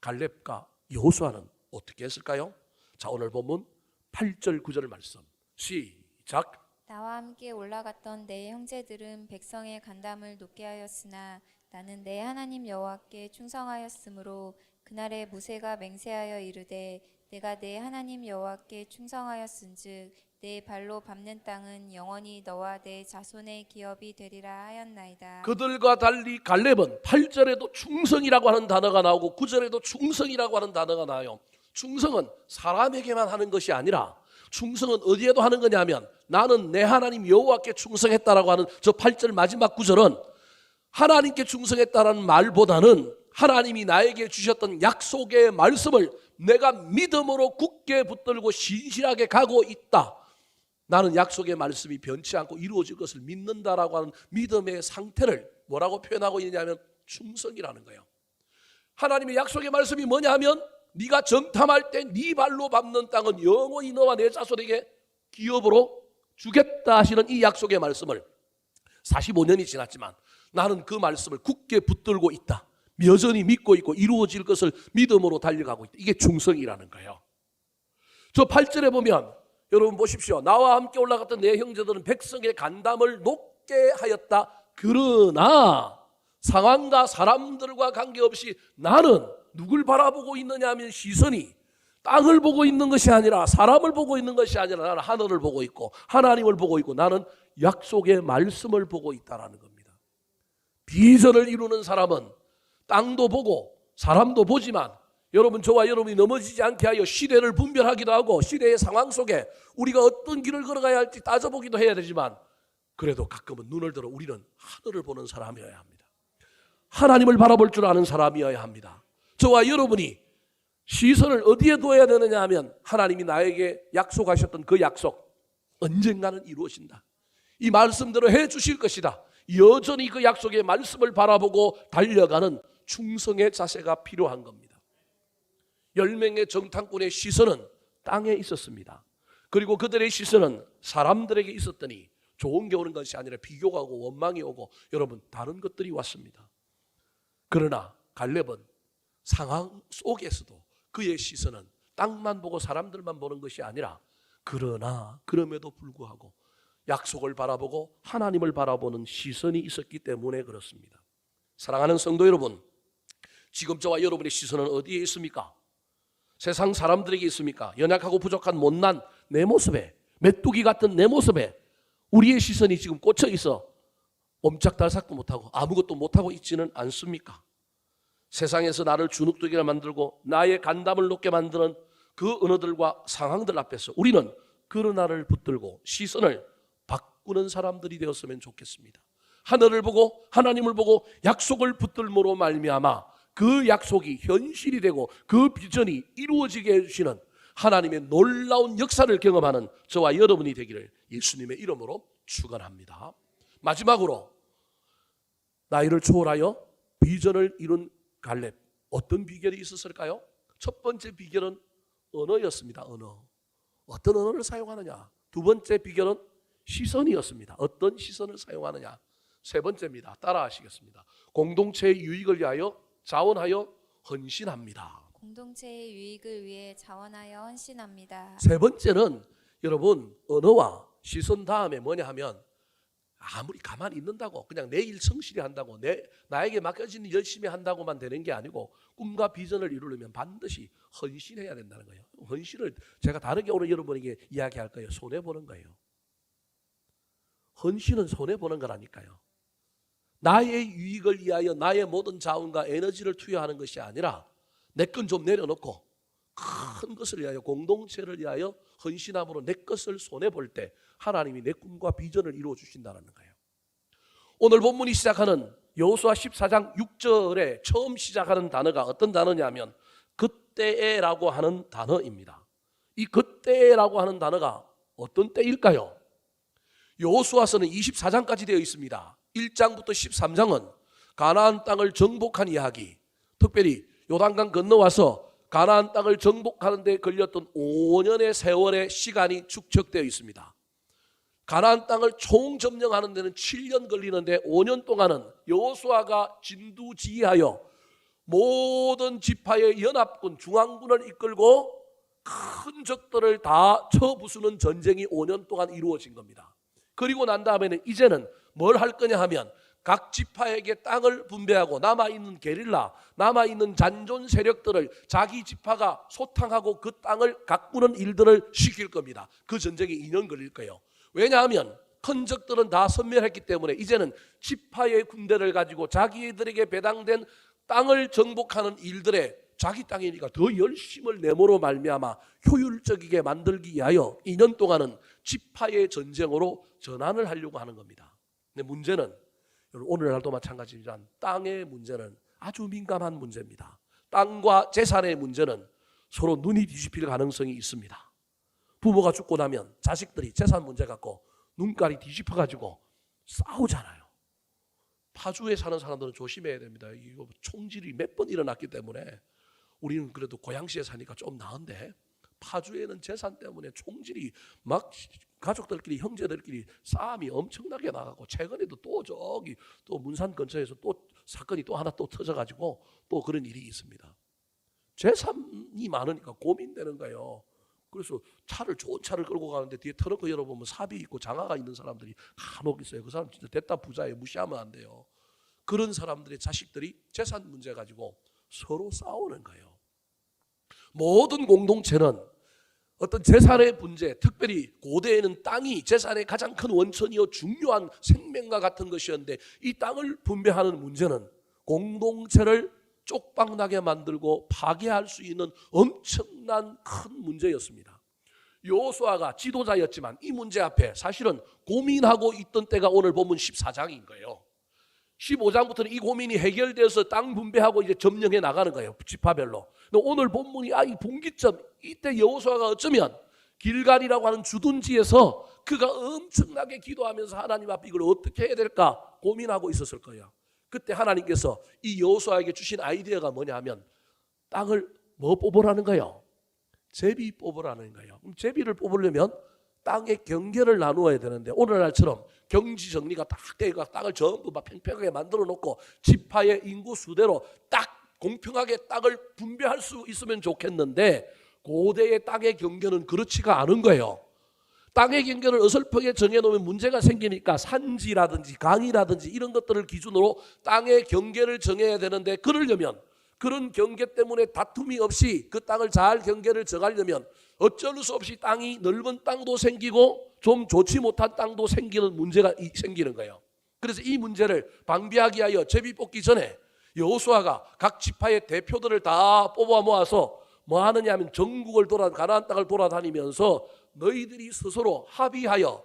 A: 갈렙과 여호수아는 어떻게 했을까요? 자, 오늘 본문 8절 9절 말씀 시작.
B: 나와 함께 올라갔던 내 형제들은 백성의 간담을 높게 하였으나 나는 내 하나님 여호와께 충성하였으므로 그날에 모세가 맹세하여 이르되 내가 내 하나님 여호와께 충성하였은즉 내 발로 밟는 땅은 영원히 너와 내 자손의 기업이 되리라 하였나이다.
A: 그들과 달리 갈렙은 8절에도 충성이라고 하는 단어가 나오고 9절에도 충성이라고 하는 단어가 나와요. 충성은 사람에게만 하는 것이 아니라 충성은 어디에도 하는 거냐면 나는 내 하나님 여호와께 충성했다라고 하는 저 8절 마지막 구절은 하나님께 충성했다라는 말보다는 하나님이 나에게 주셨던 약속의 말씀을 내가 믿음으로 굳게 붙들고 신실하게 가고 있다. 나는 약속의 말씀이 변치 않고 이루어질 것을 믿는다라고 하는 믿음의 상태를 뭐라고 표현하고 있냐면 충성이라는 거예요. 하나님의 약속의 말씀이 뭐냐 하면 네가 정탐할 때 네 발로 밟는 땅은 영원히 너와 내 자손에게 기업으로 주겠다 하시는 이 약속의 말씀을 45년이 지났지만 나는 그 말씀을 굳게 붙들고 있다. 여전히 믿고 있고 이루어질 것을 믿음으로 달려가고 있다. 이게 충성이라는 거예요. 저 8절에 보면 여러분 보십시오. 나와 함께 올라갔던 내 형제들은 백성의 간담을 높게 하였다. 그러나 상황과 사람들과 관계없이 나는 누굴 바라보고 있느냐 하면 시선이 땅을 보고 있는 것이 아니라 사람을 보고 있는 것이 아니라 나는 하늘을 보고 있고 하나님을 보고 있고 나는 약속의 말씀을 보고 있다는 겁니다. 비전을 이루는 사람은 땅도 보고 사람도 보지만 여러분 저와 여러분이 넘어지지 않게 하여 시대를 분별하기도 하고 시대의 상황 속에 우리가 어떤 길을 걸어가야 할지 따져보기도 해야 되지만 그래도 가끔은 눈을 들어 우리는 하늘을 보는 사람이어야 합니다. 하나님을 바라볼 줄 아는 사람이어야 합니다. 저와 여러분이 시선을 어디에 둬야 되느냐 하면 하나님이 나에게 약속하셨던 그 약속 언젠가는 이루어진다. 이 말씀대로 해 주실 것이다. 여전히 그 약속의 말씀을 바라보고 달려가는 충성의 자세가 필요한 겁니다. 10명의 정탐꾼의 시선은 땅에 있었습니다. 그리고 그들의 시선은 사람들에게 있었더니 좋은 게 오는 것이 아니라 비교가 오고 원망이 오고 여러분 다른 것들이 왔습니다. 그러나 갈렙은 상황 속에서도 그의 시선은 땅만 보고 사람들만 보는 것이 아니라 그러나 그럼에도 불구하고 약속을 바라보고 하나님을 바라보는 시선이 있었기 때문에 그렇습니다. 사랑하는 성도 여러분, 지금 저와 여러분의 시선은 어디에 있습니까? 세상 사람들에게 있습니까? 연약하고 부족한 못난 내 모습에, 메뚜기 같은 내 모습에 우리의 시선이 지금 꽂혀 있어 옴짝달싹도 못하고 아무것도 못하고 있지는 않습니까? 세상에서 나를 주눅들게 만들고 나의 간담을 높게 만드는 그 언어들과 상황들 앞에서 우리는 그러나를 붙들고 시선을 바꾸는 사람들이 되었으면 좋겠습니다. 하늘을 보고 하나님을 보고 약속을 붙들므로 말미암아 그 약속이 현실이 되고 그 비전이 이루어지게 해주시는 하나님의 놀라운 역사를 경험하는 저와 여러분이 되기를 예수님의 이름으로 축원합니다. 마지막으로 나이를 초월하여 비전을 이룬 갈렙. 어떤 비결이 있었을까요? 첫 번째 비결은 언어였습니다. 언어. 어떤 언어를 사용하느냐. 두 번째 비결은 시선이었습니다. 어떤 시선을 사용하느냐. 세 번째입니다. 따라하시겠습니다. 공동체의 유익을 위하여 자원하여 헌신합니다.
B: 공동체의 유익을 위해 자원하여 헌신합니다.
A: 세 번째는 여러분 언어와 시선 다음에 뭐냐 하면 아무리 가만히 있는다고 그냥 내 일 성실히 한다고 나에게 맡겨진 일 열심히 한다고만 되는 게 아니고 꿈과 비전을 이루려면 반드시 헌신해야 된다는 거예요. 헌신을 제가 다르게 오늘 여러분에게 이야기할 거예요. 손해보는 거예요. 헌신은 손해보는 거라니까요. 나의 유익을 위하여 나의 모든 자원과 에너지를 투여하는 것이 아니라 내 건 좀 내려놓고 큰 것을 위하여 공동체를 위하여 헌신함으로 내 것을 손해볼 때 하나님이 내 꿈과 비전을 이루어 주신다는 거예요. 오늘 본문이 시작하는 여호수아 14장 6절에 처음 시작하는 단어가 어떤 단어냐면 그때에라고 하는 단어입니다. 이 그때라고 하는 단어가 어떤 때일까요? 여호수아서는 24장까지 되어 있습니다. 1장부터 13장은 가나안 땅을 정복한 이야기, 특별히 요단강 건너와서 가나안 땅을 정복하는 데 걸렸던 5년의 세월의 시간이 축적되어 있습니다. 가나안 땅을 총점령하는 데는 7년 걸리는데 5년 동안은 여호수아가 진두지휘하여 모든 지파의 연합군 중앙군을 이끌고 큰 적들을 다 쳐부수는 전쟁이 5년 동안 이루어진 겁니다. 그리고 난 다음에는 이제는 뭘 할 거냐 하면 각 지파에게 땅을 분배하고 남아있는 게릴라, 남아있는 잔존 세력들을 자기 지파가 소탕하고 그 땅을 가꾸는 일들을 시킬 겁니다. 그 전쟁이 2년 걸릴 거예요. 왜냐하면 큰 적들은 다 섬멸했기 때문에 이제는 지파의 군대를 가지고 자기들에게 배당된 땅을 정복하는 일들에 자기 땅이니까 더 열심을 내모로 말미암아 효율적이게 만들기 위하여 2년 동안은 지파의 전쟁으로 전환을 하려고 하는 겁니다. 근데 문제는 오늘날도 마찬가지지만 땅의 문제는 아주 민감한 문제입니다. 땅과 재산의 문제는 서로 눈이 뒤집힐 가능성이 있습니다. 부모가 죽고 나면 자식들이 재산 문제 갖고 눈깔이 뒤집어가지고 싸우잖아요. 파주에 사는 사람들은 조심해야 됩니다. 이거 총질이 몇 번 일어났기 때문에 우리는 그래도 고양시에 사니까 좀 나은데 파주에는 재산 때문에 총질이 막 가족들끼리 형제들끼리 싸움이 엄청나게 나가고 최근에도 또 저기 또 문산 근처에서 또 사건이 또 하나 또 터져가지고 또 그런 일이 있습니다. 재산이 많으니까 고민되는 거예요. 그래서 좋은 차를 끌고 가는데 뒤에 트렁크 열어보면 삽이 있고 장화가 있는 사람들이 간혹 있어요. 그 사람 진짜 됐다 부자예요. 무시하면 안 돼요. 그런 사람들의 자식들이 재산 문제 가지고 서로 싸우는 거예요. 모든 공동체는 어떤 재산의 문제, 특별히 고대에는 땅이 재산의 가장 큰 원천이요 중요한 생명과 같은 것이었는데 이 땅을 분배하는 문제는 공동체를 쪽박나게 만들고 파괴할 수 있는 엄청난 큰 문제였습니다. 여호수아가 지도자였지만 이 문제 앞에 사실은 고민하고 있던 때가 오늘 본문 14장인 거예요. 15장부터는 이 고민이 해결되어서 땅 분배하고 이제 점령해 나가는 거예요. 지파별로. 근데 오늘 본문이 이 분기점, 이때 여호수아가 어쩌면 길갈이라고 하는 주둔지에서 그가 엄청나게 기도하면서 하나님 앞에 이걸 어떻게 해야 될까 고민하고 있었을 거예요. 그때 하나님께서 이 여호수아에게 주신 아이디어가 뭐냐 하면 땅을 뭐 뽑으라는 거예요? 제비 뽑으라는 거예요. 그럼 제비를 뽑으려면 땅의 경계를 나누어야 되는데 오늘날처럼 경지 정리가 딱 되고 땅을 전부 막 평평하게 만들어 놓고 지파의 인구 수대로 딱 공평하게 땅을 분배할 수 있으면 좋겠는데 고대의 땅의 경계는 그렇지가 않은 거예요. 땅의 경계를 어설프게 정해놓으면 문제가 생기니까 산지라든지 강이라든지 이런 것들을 기준으로 땅의 경계를 정해야 되는데 그러려면 그런 경계 때문에 다툼이 없이 그 땅을 잘 경계를 정하려면 어쩔 수 없이 땅이 넓은 땅도 생기고 좀 좋지 못한 땅도 생기는 문제가 생기는 거예요. 그래서 이 문제를 방비하기 위하여 제비 뽑기 전에 여호수아가 각 지파의 대표들을 다 뽑아 모아서 뭐 하느냐 하면 전국을 가나안 땅을 돌아다니면서 너희들이 스스로 합의하여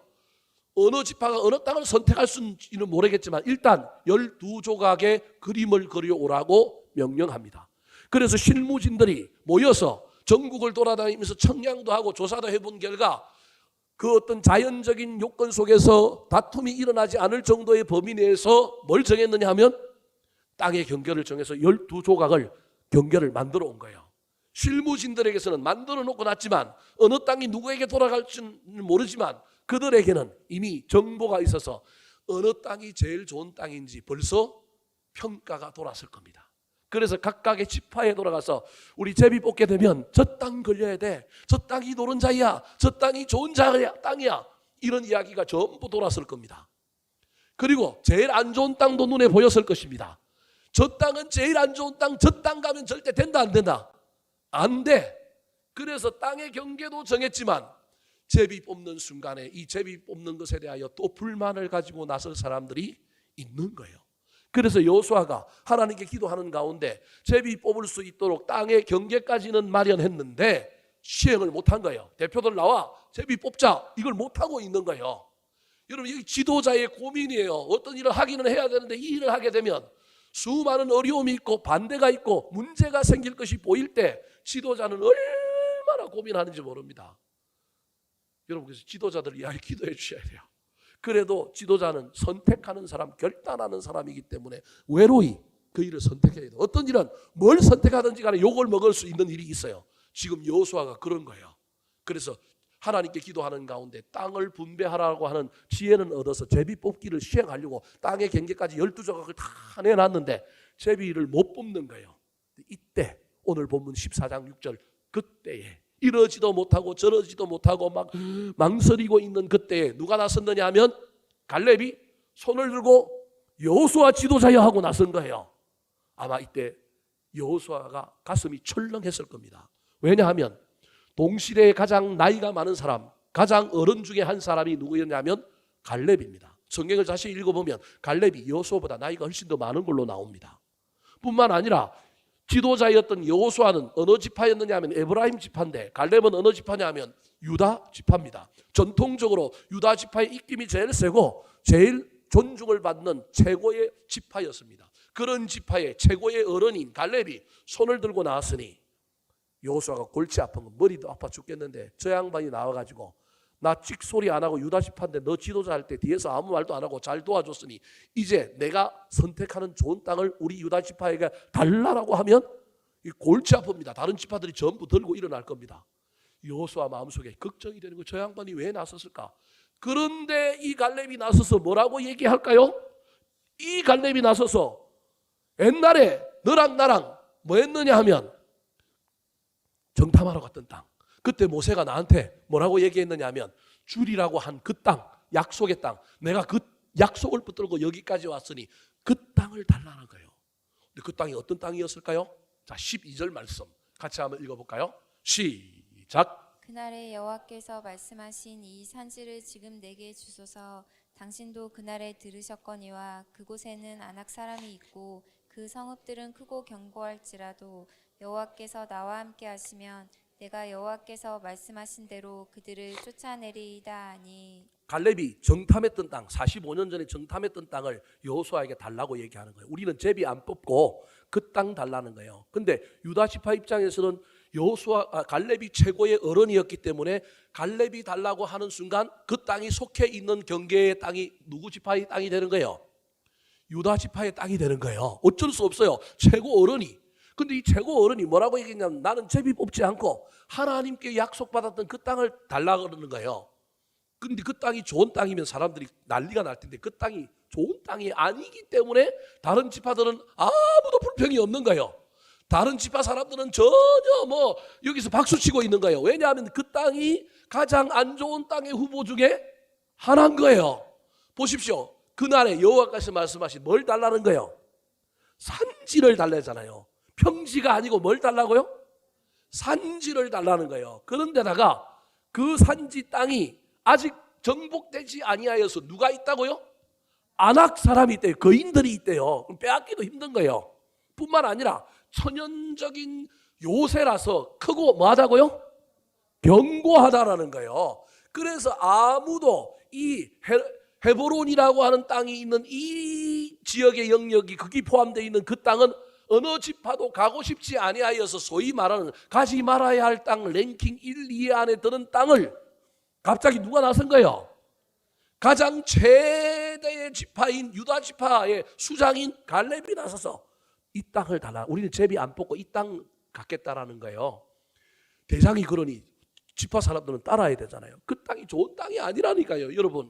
A: 어느 지파가 어느 땅을 선택할 수는 모르겠지만 일단 12조각의 그림을 그려오라고 명령합니다. 그래서 실무진들이 모여서 전국을 돌아다니면서 청량도 하고 조사도 해본 결과 그 어떤 자연적인 요건 속에서 다툼이 일어나지 않을 정도의 범위 내에서 뭘 정했느냐 하면 땅의 경계를 정해서 12조각을 경계를 만들어 온 거예요. 실무진들에게서는 만들어 놓고 났지만 어느 땅이 누구에게 돌아갈지는 모르지만 그들에게는 이미 정보가 있어서 어느 땅이 제일 좋은 땅인지 벌써 평가가 돌았을 겁니다. 그래서 각각의 지파에 돌아가서 우리 제비 뽑게 되면 저 땅 걸려야 돼. 저 땅이 노른자야. 저 땅이 좋은 땅이야. 이런 이야기가 전부 돌았을 겁니다. 그리고 제일 안 좋은 땅도 눈에 보였을 것입니다. 저 땅은 제일 안 좋은 땅, 저 땅 가면 절대 된다 안 된다? 안 돼. 그래서 땅의 경계도 정했지만 제비 뽑는 순간에 이 제비 뽑는 것에 대하여 또 불만을 가지고 나설 사람들이 있는 거예요. 그래서 여호수아가 하나님께 기도하는 가운데 제비 뽑을 수 있도록 땅의 경계까지는 마련했는데 시행을 못한 거예요. 대표들 나와 제비 뽑자, 이걸 못하고 있는 거예요. 여러분, 이 지도자의 고민이에요. 어떤 일을 하기는 해야 되는데 이 일을 하게 되면 수많은 어려움이 있고 반대가 있고 문제가 생길 것이 보일 때 지도자는 얼마나 고민하는지 모릅니다. 여러분, 그래서 지도자들 이야기 기도해 주셔야 돼요. 그래도 지도자는 선택하는 사람, 결단하는 사람이기 때문에 외로이 그 일을 선택해야 돼요. 어떤 일은 뭘 선택하든지 간에 욕을 먹을 수 있는 일이 있어요. 지금 여호수아가 그런 거예요. 그래서 하나님께 기도하는 가운데 땅을 분배하라고 하는 지혜는 얻어서 제비 뽑기를 시행하려고 땅의 경계까지 12조각을 다 내놨는데 제비를 못 뽑는 거예요. 이때 오늘 본문 14장 6절 그때에 이러지도 못하고 저러지도 못하고 막 망설이고 있는 그때에 누가 나섰느냐 하면 갈렙이 손을 들고 여호수아 지도자여 하고 나선 거예요. 아마 이때 여호수아가 가슴이 철렁했을 겁니다. 왜냐하면 동시대에 가장 나이가 많은 사람, 가장 어른 중에 한 사람이 누구였냐면 갈렙입니다. 성경을 다시 읽어보면 갈렙이 여호수아보다 나이가 훨씬 더 많은 걸로 나옵니다. 뿐만 아니라 지도자였던 여호수아는 어느 지파였느냐 하면 에브라임 지파인데 갈렙은 어느 지파냐 하면 유다 지파입니다. 전통적으로 유다 지파의 입김이 제일 세고 제일 존중을 받는 최고의 지파였습니다. 그런 지파의 최고의 어른인 갈렙이 손을 들고 나왔으니 여호수아가 골치 아픈 거, 머리도 아파 죽겠는데 저 양반이 나와가지고 나 찍소리 안 하고 유다 지파인데 너 지도자 할 때 뒤에서 아무 말도 안 하고 잘 도와줬으니 이제 내가 선택하는 좋은 땅을 우리 유다 지파에게 달라라고 하면 이 골치 아픕니다. 다른 지파들이 전부 들고 일어날 겁니다. 여호수아 마음속에 걱정이 되는 거, 저 양반이 왜 나섰을까? 그런데 이 갈렙이 나서서 뭐라고 얘기할까요? 이 갈렙이 나서서 옛날에 너랑 나랑 뭐 했느냐 하면 정탐하러 갔던 땅, 그때 모세가 나한테 뭐라고 얘기했느냐 하면 주리라고 한 그 땅, 약속의 땅, 내가 그 약속을 붙들고 여기까지 왔으니 그 땅을 달라는 거예요. 근데 그 땅이 어떤 땅이었을까요? 자, 12절 말씀 같이 한번 읽어볼까요? 시작.
B: 그날에 여호와께서 말씀하신 이 산지를 지금 내게 주소서. 당신도 그날에 들으셨거니와 그곳에는 아낙 사람이 있고 그 성읍들은 크고 견고할지라도 여호와께서 나와 함께 하시면 내가 여호와께서 말씀하신 대로 그들을 쫓아내리이다 하니.
A: 갈렙이 정탐했던 땅, 45년 전에 정탐했던 땅을 여호수아에게 달라고 얘기하는 거예요. 우리는 제비 안 뽑고 그 땅 달라는 거예요. 근데 유다 지파 입장에서는 갈렙이 최고의 어른이었기 때문에 갈렙이 달라고 하는 순간 그 땅이 속해 있는 경계의 땅이 누구 지파의 땅이 되는 거예요? 유다 지파의 땅이 되는 거예요. 어쩔 수 없어요. 최고 어른이. 근데 이 최고 어른이 뭐라고 얘기했냐면 나는 제비 뽑지 않고 하나님께 약속받았던 그 땅을 달라고 그러는 거예요. 근데 그 땅이 좋은 땅이면 사람들이 난리가 날 텐데 그 땅이 좋은 땅이 아니기 때문에 다른 지파들은 아무도 불평이 없는 거예요. 다른 지파 사람들은 전혀 뭐 여기서 박수치고 있는 거예요. 왜냐하면 그 땅이 가장 안 좋은 땅의 후보 중에 하나인 거예요. 보십시오. 그날에 여호와께서 말씀하신 뭘 달라는 거예요? 산지를 달래잖아요. 평지가 아니고 뭘 달라고요? 산지를 달라는 거예요. 그런데다가 그 산지 땅이 아직 정복되지 아니하여서 누가 있다고요? 아낙 사람이 있대요. 거인들이 있대요. 그럼 빼앗기도 힘든 거예요. 뿐만 아니라 천연적인 요새라서 크고 뭐하다고요? 견고하다라는 거예요. 그래서 아무도 이 헤브론이라고 하는 땅이 있는 이 지역의 영역이 거기 포함되어 있는 그 땅은 어느 지파도 가고 싶지 아니하여서 소위 말하는 가지 말아야 할 땅 랭킹 1, 2위 안에 드는 땅을 갑자기 누가 나선 거예요? 가장 최대의 지파인 유다 지파의 수장인 갈렙이 나서서 이 땅을 달라. 우리는 제비 안 뽑고 이 땅 갖겠다라는 거예요. 대장이 그러니 지파 사람들은 따라야 되잖아요. 그 땅이 좋은 땅이 아니라니까요. 여러분,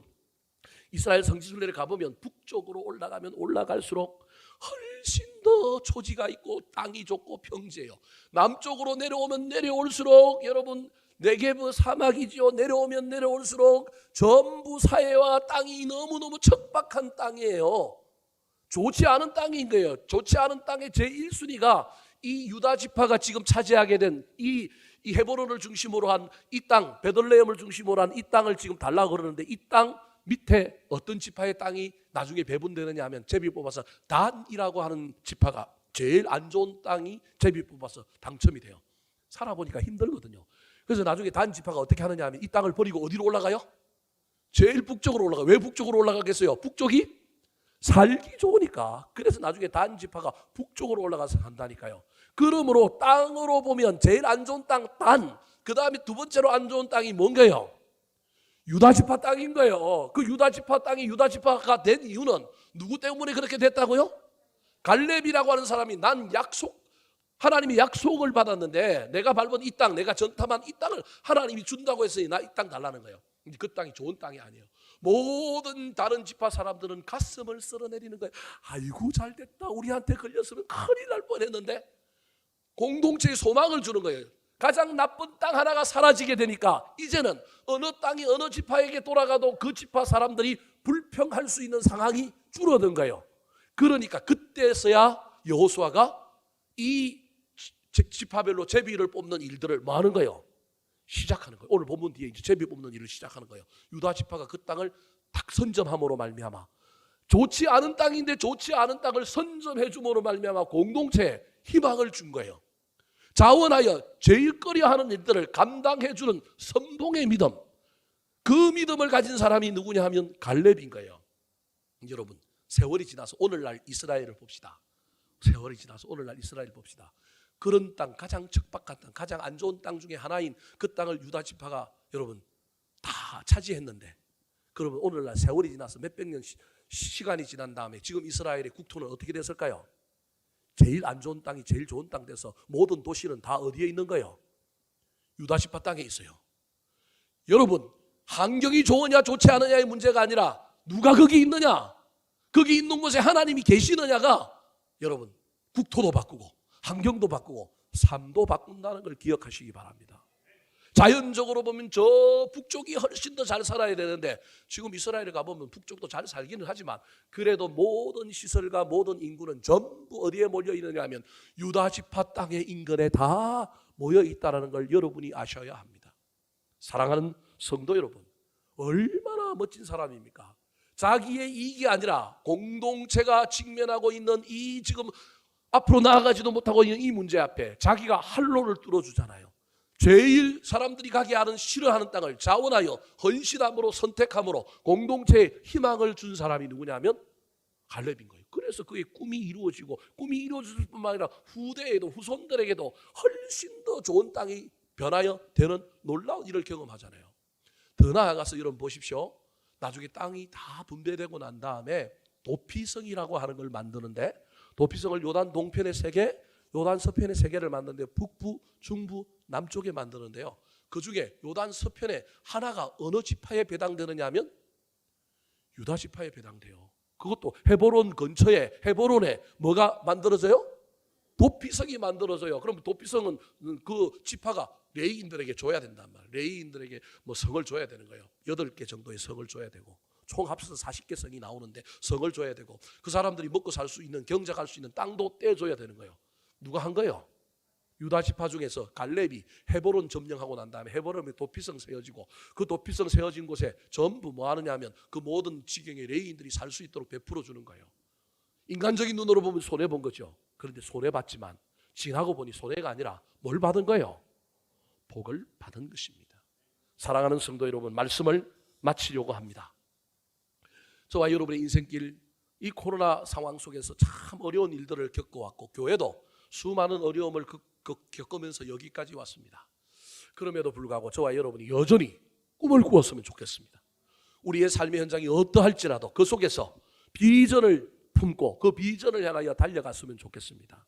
A: 이스라엘 성지순례를 가보면 북쪽으로 올라가면 올라갈수록 훨씬 더 초지가 있고 땅이 좋고 평지예요. 남쪽으로 내려오면 내려올수록 여러분 네게브 사막이지요. 내려오면 내려올수록 전부 사해와 땅이 너무너무 척박한 땅이에요. 좋지 않은 땅인 거예요. 좋지 않은 땅의 제1순위가 이 유다 지파가 지금 차지하게 된 이 헤브론을 중심으로 한 이 땅, 베들레헴을 중심으로 한 이 땅을 지금 달라고 그러는데, 이 땅 밑에 어떤 지파의 땅이 나중에 배분되느냐 하면 제비 뽑아서 단이라고 하는 지파가 제일 안 좋은 땅이 제비 뽑아서 당첨이 돼요. 살아보니까 힘들거든요. 그래서 나중에 단 지파가 어떻게 하느냐 하면 이 땅을 버리고 어디로 올라가요? 제일 북쪽으로 올라가요. 왜 북쪽으로 올라가겠어요? 북쪽이 살기 좋으니까. 그래서 나중에 단 지파가 북쪽으로 올라가서 산다니까요. 그러므로 땅으로 보면 제일 안 좋은 땅 단, 그 다음에 두 번째로 안 좋은 땅이 뭔가요? 유다 지파 땅인 거예요. 그 유다 지파 땅이 유다 지파가 된 이유는 누구 때문에 그렇게 됐다고요? 갈렙이라고 하는 사람이 하나님이 약속을 받았는데 내가 밟은 이 땅, 내가 전탐한 이 땅을 하나님이 준다고 했으니 나 이 땅 달라는 거예요. 그 땅이 좋은 땅이 아니에요. 모든 다른 지파 사람들은 가슴을 쓸어내리는 거예요. 아이고 잘됐다. 우리한테 걸렸으면 큰일 날 뻔했는데. 공동체의 소망을 주는 거예요. 가장 나쁜 땅 하나가 사라지게 되니까 이제는 어느 땅이 어느 지파에게 돌아가도 그 지파 사람들이 불평할 수 있는 상황이 줄어든 거예요. 그러니까 그때서야 여호수아가 이 지파별로 제비를 뽑는 일들을 뭐 하는 거예요? 시작하는 거예요. 오늘 본문 뒤에 이제 제비 뽑는 일을 시작하는 거예요. 유다 지파가 그 땅을 딱 선점함으로 말미암아, 좋지 않은 땅인데 좋지 않은 땅을 선점해 줌으로 말미암아 공동체에 희망을 준 거예요. 자원하여 제일 꺼려하는 일들을 감당해 주는 선봉의 믿음, 그 믿음을 가진 사람이 누구냐 하면 갈렙인 거예요. 여러분, 세월이 지나서 오늘날 이스라엘을 봅시다. 세월이 지나서 오늘날 이스라엘 봅시다. 그런 땅, 가장 척박한 땅, 가장 안 좋은 땅 중에 하나인 그 땅을 유다 지파가 여러분 다 차지했는데, 그러면 오늘날 세월이 지나서 몇백 년 시간이 지난 다음에 지금 이스라엘의 국토는 어떻게 됐을까요? 제일 안 좋은 땅이 제일 좋은 땅 돼서 모든 도시는 다 어디에 있는 거예요? 유다 지파 땅에 있어요. 여러분, 환경이 좋으냐 좋지 않느냐의 문제가 아니라 누가 거기 있느냐, 거기 있는 곳에 하나님이 계시느냐가 여러분 국토도 바꾸고 환경도 바꾸고 삶도 바꾼다는 걸 기억하시기 바랍니다. 자연적으로 보면 저 북쪽이 훨씬 더 잘 살아야 되는데 지금 이스라엘에 가보면 북쪽도 잘 살기는 하지만 그래도 모든 시설과 모든 인구는 전부 어디에 몰려 있느냐 하면 유다 지파 땅의 인근에 다 모여 있다는 걸 여러분이 아셔야 합니다. 사랑하는 성도 여러분, 얼마나 멋진 사람입니까? 자기의 이익이 아니라 공동체가 직면하고 있는 이 지금 앞으로 나아가지도 못하고 있는 이 문제 앞에 자기가 활로를 뚫어주잖아요. 제일 사람들이 가기 하는 싫어하는 땅을 자원하여 헌신함으로 선택함으로 공동체에 희망을 준 사람이 누구냐면 갈렙인 거예요. 그래서 그의 꿈이 이루어지고, 꿈이 이루어질 뿐만 아니라 후대에도 후손들에게도 훨씬 더 좋은 땅이 변하여 되는 놀라운 일을 경험하잖아요. 더 나아가서 여러분 보십시오. 나중에 땅이 다 분배되고 난 다음에 도피성이라고 하는 걸 만드는데, 도피성을 요단 동편에 3개, 요단 서편에 3개를 만드는데 북부, 중부, 남쪽에 만드는데요. 그 중에 요단 서편에 하나가 어느 지파에 배당되느냐 하면 유다 지파에 배당돼요. 그것도 헤브론 근처에, 헤브론에 뭐가 만들어져요? 도피성이 만들어져요. 그럼 도피성은 그 지파가 레위인들에게 줘야 된단 말이에요. 레위인들에게 뭐 성을 줘야 되는 거예요. 8개 정도의 성을 줘야 되고, 총 합쳐서 40개 성이 나오는데 성을 줘야 되고, 그 사람들이 먹고 살 수 있는, 경작할 수 있는 땅도 떼줘야 되는 거예요. 누가 한 거예요? 유다 지파 중에서 갈렙이 헤브론 점령하고 난 다음에 헤브론에 도피성 세워지고, 그 도피성 세워진 곳에 전부 뭐 하느냐 하면 그 모든 지경의 레위인들이 살 수 있도록 베풀어 주는 거예요. 인간적인 눈으로 보면 손해본 거죠. 그런데 손해봤지만 지나고 보니 손해가 아니라 뭘 받은 거예요? 복을 받은 것입니다. 사랑하는 성도 여러분, 말씀을 마치려고 합니다. 저와 여러분의 인생길, 이 코로나 상황 속에서 참 어려운 일들을 겪어왔고, 교회도 수많은 어려움을 겪으면서 여기까지 왔습니다. 그럼에도 불구하고 저와 여러분이 여전히 꿈을 꾸었으면 좋겠습니다. 우리의 삶의 현장이 어떠할지라도 그 속에서 비전을 품고 그 비전을 향하여 달려갔으면 좋겠습니다.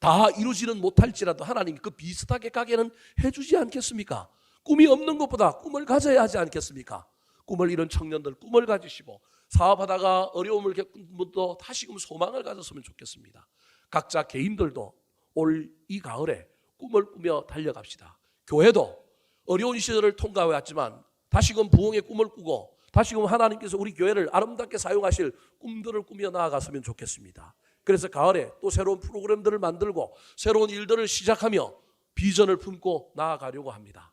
A: 다 이루지는 못할지라도 하나님이 그 비슷하게 가게는 해주지 않겠습니까? 꿈이 없는 것보다 꿈을 가져야 하지 않겠습니까? 꿈을 이룬 청년들 꿈을 가지시고 사업하다가 어려움을 겪은 분도 다시금 소망을 가졌으면 좋겠습니다. 각자 개인들도 올 이 가을에 꿈을 꾸며 달려갑시다. 교회도 어려운 시절을 통과해 왔지만 다시금 부흥의 꿈을 꾸고 다시금 하나님께서 우리 교회를 아름답게 사용하실 꿈들을 꾸며 나아갔으면 좋겠습니다. 그래서 가을에 또 새로운 프로그램들을 만들고 새로운 일들을 시작하며 비전을 품고 나아가려고 합니다.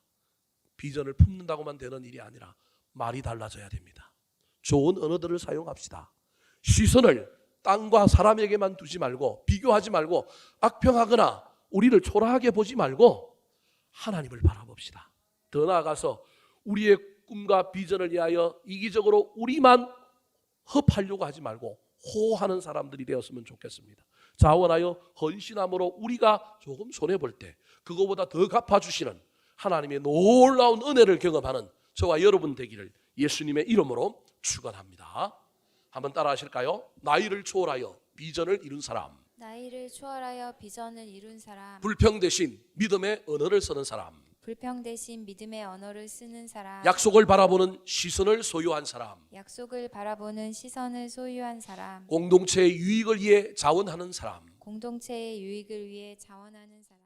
A: 비전을 품는다고만 되는 일이 아니라 말이 달라져야 됩니다. 좋은 언어들을 사용합시다. 시선을 땅과 사람에게만 두지 말고 비교하지 말고 악평하거나 우리를 초라하게 보지 말고 하나님을 바라봅시다. 더 나아가서 우리의 꿈과 비전을 위하여 이기적으로 우리만 흡하려고 하지 말고 호하는 사람들이 되었으면 좋겠습니다. 자원하여 헌신함으로 우리가 조금 손해볼 때 그거보다 더 갚아주시는 하나님의 놀라운 은혜를 경험하는 저와 여러분 되기를 예수님의 이름으로 축원합니다. 한번 따라 하실까요? 나이를 초월하여 비전을 이룬 사람,
B: 나이를 초월하여 비전을 이룬 사람,
A: 불평 대신 믿음의 언어를 쓰는 사람,
B: 불평 대신 믿음의 언어를 쓰는 사람,
A: 약속을 바라보는 시선을 소유한 사람,
B: 약속을 바라보는 시선을 소유한 사람,
A: 공동체의 유익을 위해 자원하는 사람,
B: 공동체의 유익을 위해 자원하는 사람.